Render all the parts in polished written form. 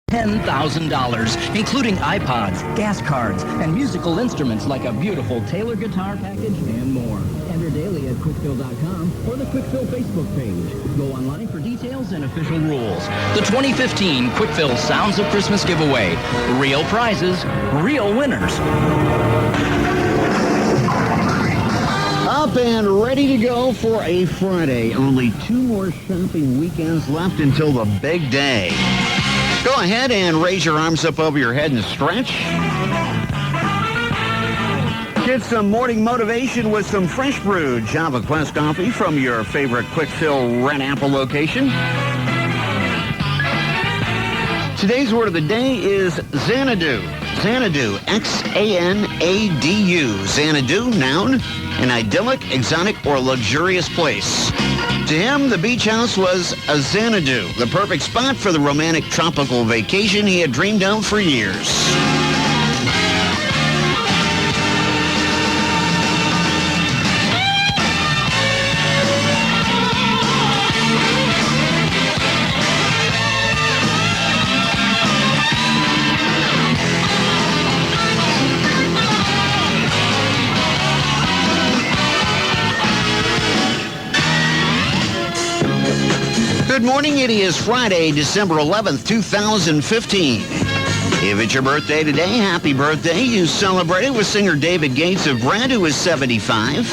$10,000, including iPods, gas cards, and musical instruments like a beautiful Taylor guitar package and more. Enter daily at quickfill.com or the Quickfill Facebook page. Go online for details and official rules. The 2015 Quickfill Sounds of Christmas giveaway. Real prizes, real winners. Up and ready to go for a Friday. Only 2 more shopping weekends left until the big day. Go ahead and raise your arms up over your head and stretch. Get some morning motivation with some fresh brewed Java Quest coffee from your favorite Quickfill Red Apple location. Today's word of the day is Xanadu. Xanadu, X-A-N-A-D-U. Xanadu, noun, an idyllic, exotic, or luxurious place. To him, the beach house was a Xanadu, the perfect spot for the romantic tropical vacation he had dreamed of for years. Good morning. It is Friday, December 11th, 2015. If it's your birthday today, happy birthday. You celebrate it with singer David Gates of Bread, who is 75.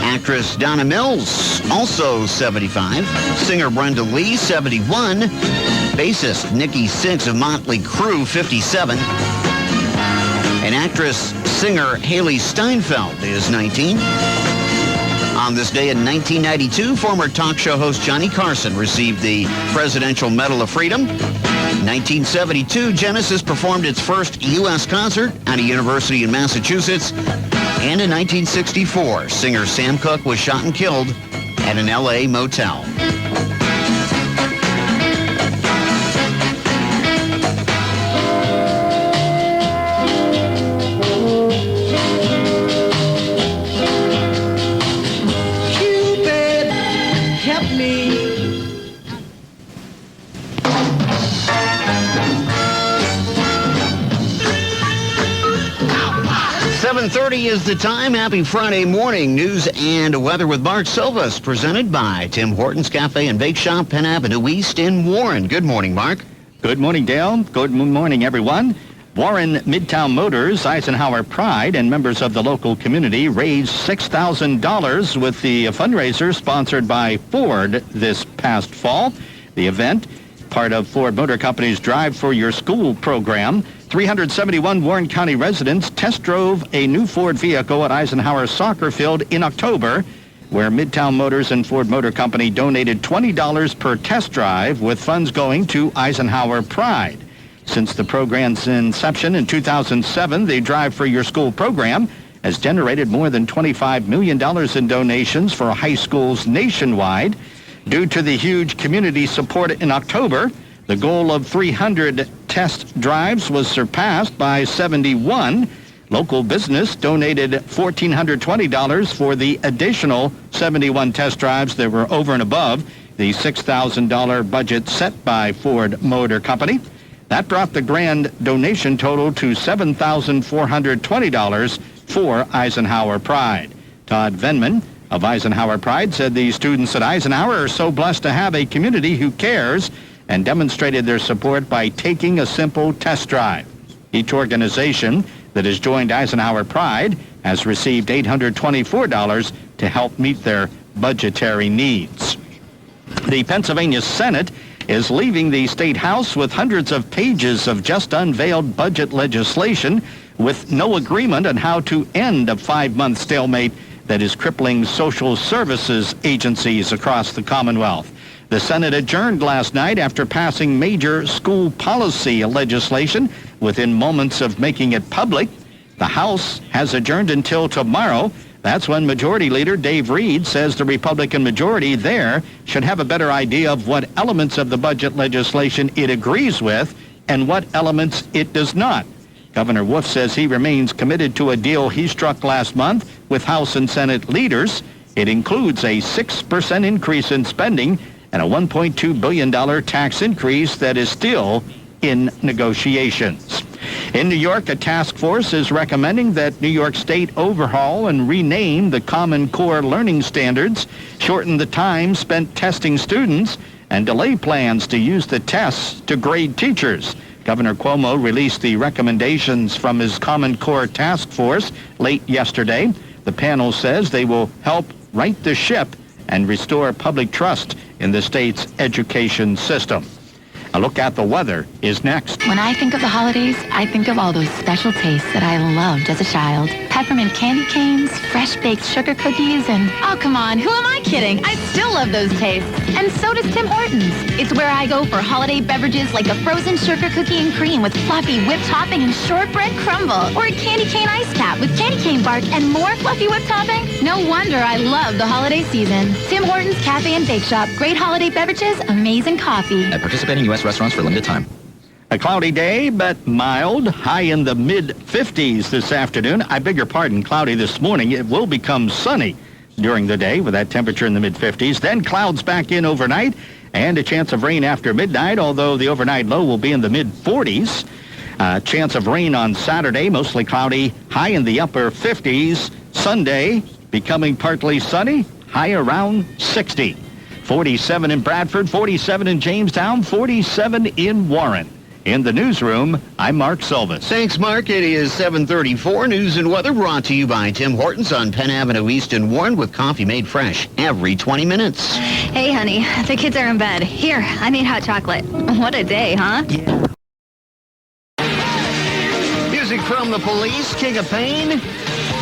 Actress Donna Mills, also 75. Singer Brenda Lee, 71. Bassist Nikki Sixx of Motley Crue, 57. And actress, singer Haley Steinfeld is 19. On this day in 1992, former talk show host Johnny Carson received the Presidential Medal of Freedom. In 1972, Genesis performed its first U.S. concert at a university in Massachusetts. And in 1964, singer Sam Cooke was shot and killed at an L.A. motel. Help me. 7:30 is the time. Happy Friday morning. News and weather with Mark Silvas, presented by Tim Hortons Cafe and Bake Shop, Penn Avenue East in Warren. Good morning, Mark. Good morning, Dale. Good morning, everyone. Warren Midtown Motors, Eisenhower Pride, and members of the local community raised $6,000 with the fundraiser sponsored by Ford this past fall. The event, part of Ford Motor Company's Drive for Your School program. 371 Warren County residents test drove a new Ford vehicle at Eisenhower Soccer Field in October, where Midtown Motors and Ford Motor Company donated $20 per test drive, with funds going to Eisenhower Pride. Since the program's inception in 2007, the Drive for Your School program has generated more than $25 million in donations for high schools nationwide. Due to the huge community support in October, the goal of 300 test drives was surpassed by 71. Local business donated $1,420 for the additional 71 test drives that were over and above the $6,000 budget set by Ford Motor Company. That brought the grand donation total to $7,420 for Eisenhower Pride. Todd Venman of Eisenhower Pride said the students at Eisenhower are so blessed to have a community who cares, and demonstrated their support by taking a simple test drive. Each organization that has joined Eisenhower Pride has received $824 to help meet their budgetary needs. The Pennsylvania Senate is leaving the State House with hundreds of pages of just unveiled budget legislation with no agreement on how to end a 5-month stalemate that is crippling social services agencies across the Commonwealth. The Senate adjourned last night after passing major school policy legislation within moments of making it public. The House has adjourned until tomorrow. That's when Majority Leader Dave Reed says the Republican majority there should have a better idea of what elements of the budget legislation it agrees with and what elements it does not. Governor Wolf says he remains committed to a deal he struck last month with House and Senate leaders. It includes a 6% increase in spending and a $1.2 billion tax increase that is still in negotiations. In New York, a task force is recommending that New York State overhaul and rename the Common Core learning standards, shorten the time spent testing students, and delay plans to use the tests to grade teachers. Governor Cuomo released the recommendations from his Common Core task force late yesterday. The panel says they will help right the ship and restore public trust in the state's education system. A look at the weather is next. When I think of the holidays, I think of all those special tastes that I loved as a child. Peppermint candy canes, fresh-baked sugar cookies, and... Oh, come on, who am I kidding? I still love those tastes. And so does Tim Hortons. It's where I go for holiday beverages like a frozen sugar cookie and cream with fluffy whipped topping and shortbread crumble. Or a candy cane ice cap with candy cane bark and more fluffy whipped topping. No wonder I love the holiday season. Tim Hortons Cafe and Bake Shop. Great holiday beverages, amazing coffee. At participating U.S. restaurants for a limited time. A cloudy day, but mild, high in the mid-50s this afternoon. I beg your pardon, cloudy this morning. It will become sunny during the day with that temperature in the mid-50s. Then clouds back in overnight and a chance of rain after midnight, although the overnight low will be in the mid-40s. Chance of rain on Saturday, mostly cloudy, high in the upper 50s. Sunday, becoming partly sunny, high around 60. 47 in Bradford, 47 in Jamestown, 47 in Warren. In the newsroom, I'm Mark Silvis. Thanks, Mark. It is 7:34. News and weather brought to you by Tim Hortons on Penn Avenue East in Warren with coffee made fresh every 20 minutes. Hey, honey, the kids are in bed. Here, I made hot chocolate. What a day, huh? Yeah. Music from the Police, King of Pain.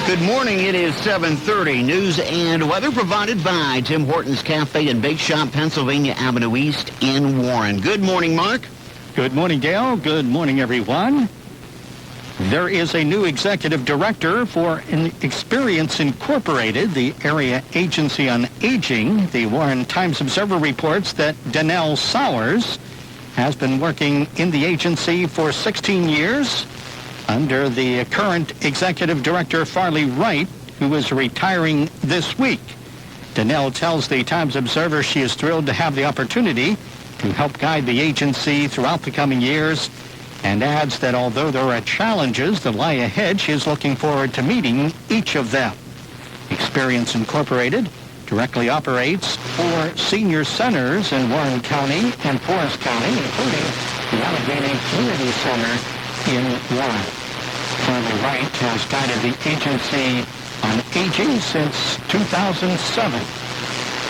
Good morning. It is 7:30. News and weather provided by Tim Hortons Cafe and Bake Shop, Pennsylvania Avenue East in Warren. Good morning, Mark. Good morning, Gail. Good morning, everyone. There is a new executive director for Experience Incorporated, the area agency on aging. The Warren Times-Observer reports that Danelle Sowers has been working in the agency for 16 years under the current executive director, Farley Wright, who is retiring this week. Danelle tells the Times-Observer she is thrilled to have the opportunity to help guide the agency throughout the coming years, and adds that although there are challenges that lie ahead, she is looking forward to meeting each of them. Experience Incorporated directly operates 4 senior centers in Warren County and Forest County, including the Allegheny Community Center in Warren. Farley Wright has guided the agency on aging since 2007.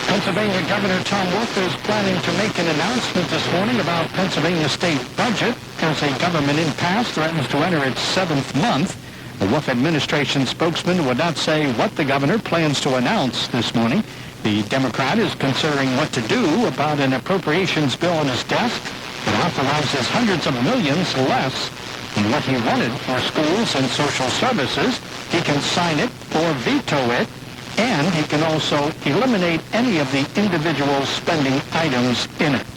Pennsylvania Governor Tom Wolf is planning to make an announcement this morning about Pennsylvania state budget as a government impasse threatens to enter its 7th month. The Wolf administration spokesman would not say what the governor plans to announce this morning. The Democrat is considering what to do about an appropriations bill on his desk that authorizes hundreds of millions less than what he wanted for schools and social services. He can sign it or veto it, and he can also eliminate any of the individual spending items in it.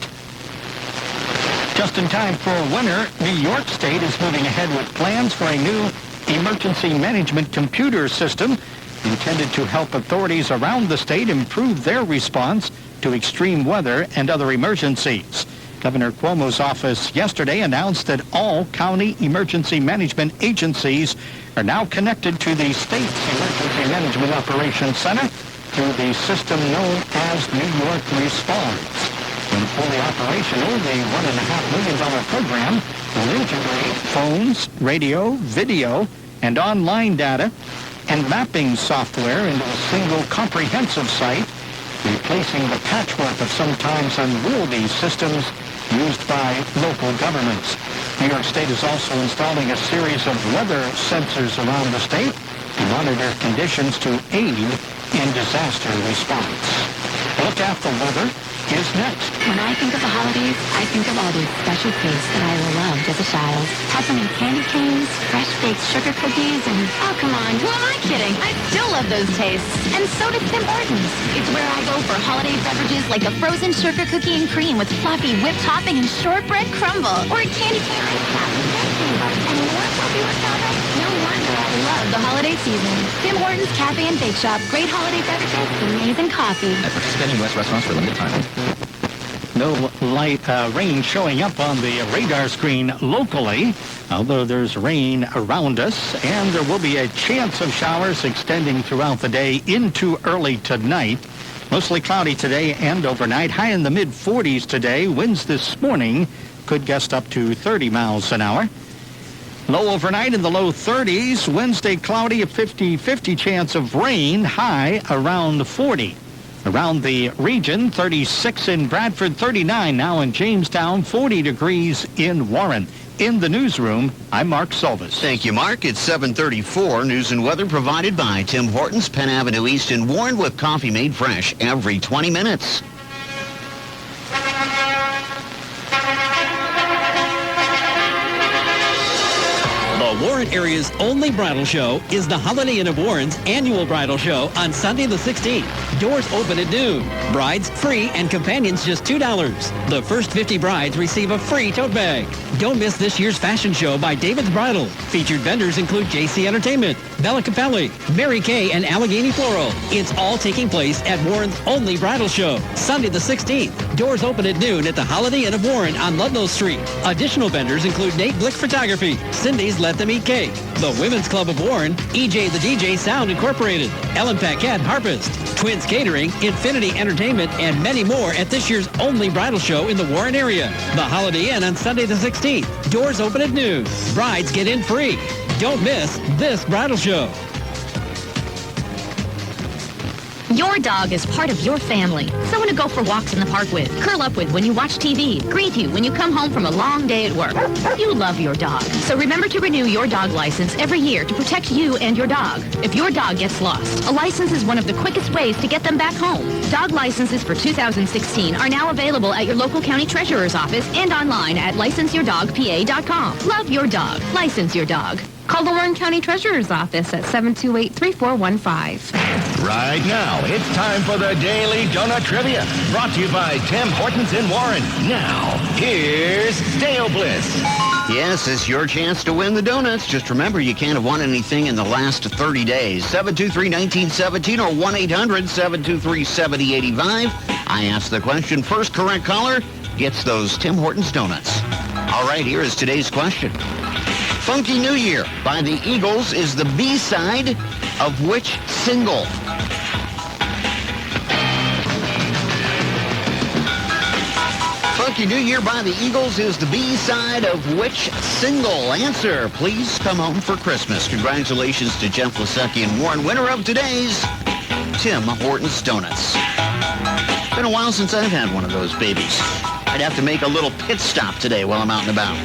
Just in time for winter, New York State is moving ahead with plans for a new emergency management computer system intended to help authorities around the state improve their response to extreme weather and other emergencies. Governor Cuomo's office yesterday announced that all county emergency management agencies are now connected to the state's Emergency Management Operations Center through the system known as New York Response. When fully operational, the $1.5 million program will integrate phones, radio, video, and online data and mapping software into a single comprehensive site, replacing the patchwork of sometimes unwieldy systems used by local governments. New York State is also installing a series of weather sensors around the state to monitor conditions to aid in disaster response. A look at the weather is next. When I think of the holidays, I think of all those special tastes that I loved as a child. Peppermint candy canes, fresh-baked sugar cookies, and... Oh, come on, who am I kidding? I still love those tastes. And so does Tim Hortons. It's where I go for holiday beverages like a frozen sugar cookie and cream with fluffy whipped topping and shortbread crumble. Or a candy cane ice cap with candy cane bark and more fluffy whipped topping. No wonder I love the holiday season. Tim Hortons Cafe and Bake Shop. Great holiday beverages, amazing coffee. At participating U.S. restaurants for a limited time. No light rain showing up on the radar screen locally, although there's rain around us, and there will be a chance of showers extending throughout the day into early tonight. Mostly cloudy today and overnight. High in the mid-40s today. Winds this morning could gust up to 30 miles an hour. Low overnight in the low 30s. Wednesday cloudy, a 50-50 chance of rain. High around 40. Around the region, 36 in Bradford, 39 now in Jamestown, 40 degrees in Warren. In the newsroom, I'm Mark Solvis. Thank you, Mark. It's 7:34. News and weather provided by Tim Hortons, Penn Avenue East in Warren, with coffee made fresh every 20 minutes. The Warren area's only bridal show is the Holiday Inn of Warren's annual bridal show on Sunday the 16th. Doors open at noon. Brides free and companions just $2. The first 50 brides receive a free tote bag. Don't miss this year's fashion show by David's Bridal. Featured vendors include JC Entertainment, Bella Capelli, Mary Kay, and Allegheny Floral. It's all taking place at Warren's only bridal show, Sunday the 16th. Doors open at noon at the Holiday Inn of Warren on Ludlow Street. Additional vendors include Nate Blick Photography, Cindy's Let Them Eat Cake, the Women's Club of Warren, EJ the DJ Sound Incorporated, Ellen Paquette Harpist, Twins Catering, Infinity Entertainment, and many more at this year's only bridal show in the Warren area. The Holiday Inn on Sunday the 16th. Doors open at noon. Brides get in free. Don't miss this bridal show. Your dog is part of your family. Someone to go for walks in the park with, curl up with when you watch TV, greet you when you come home from a long day at work. You love your dog. So remember to renew your dog license every year to protect you and your dog. If your dog gets lost, a license is one of the quickest ways to get them back home. Dog licenses for 2016 are now available at your local county treasurer's office and online at licenseyourdogpa.com. Love your dog. License your dog. Call the Warren County Treasurer's Office at 728-3415. Right now, it's time for the Daily Donut Trivia, brought to you by Tim Hortons in Warren. Now, here's Dale Bliss. Yes, it's your chance to win the donuts. Just remember, you can't have won anything in the last 30 days. 723-1917 or 1-800-723-7085. I ask the question. First correct caller gets those Tim Hortons donuts. All right, here is today's question. Funky New Year by the Eagles is the B-side of which single? Funky New Year by the Eagles is the B-side of which single? Answer, please come home for Christmas. Congratulations to Jeff Lasecki and Warren, winner of today's Tim Hortons Donuts. Been a while since I've had one of those babies. I'd have to make a little pit stop today while I'm out and about.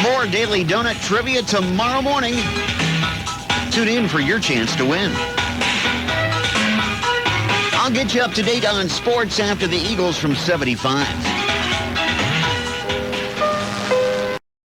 More Daily Donut Trivia tomorrow morning. Tune in for your chance to win. I'll get you up to date on sports after the Eagles from 75.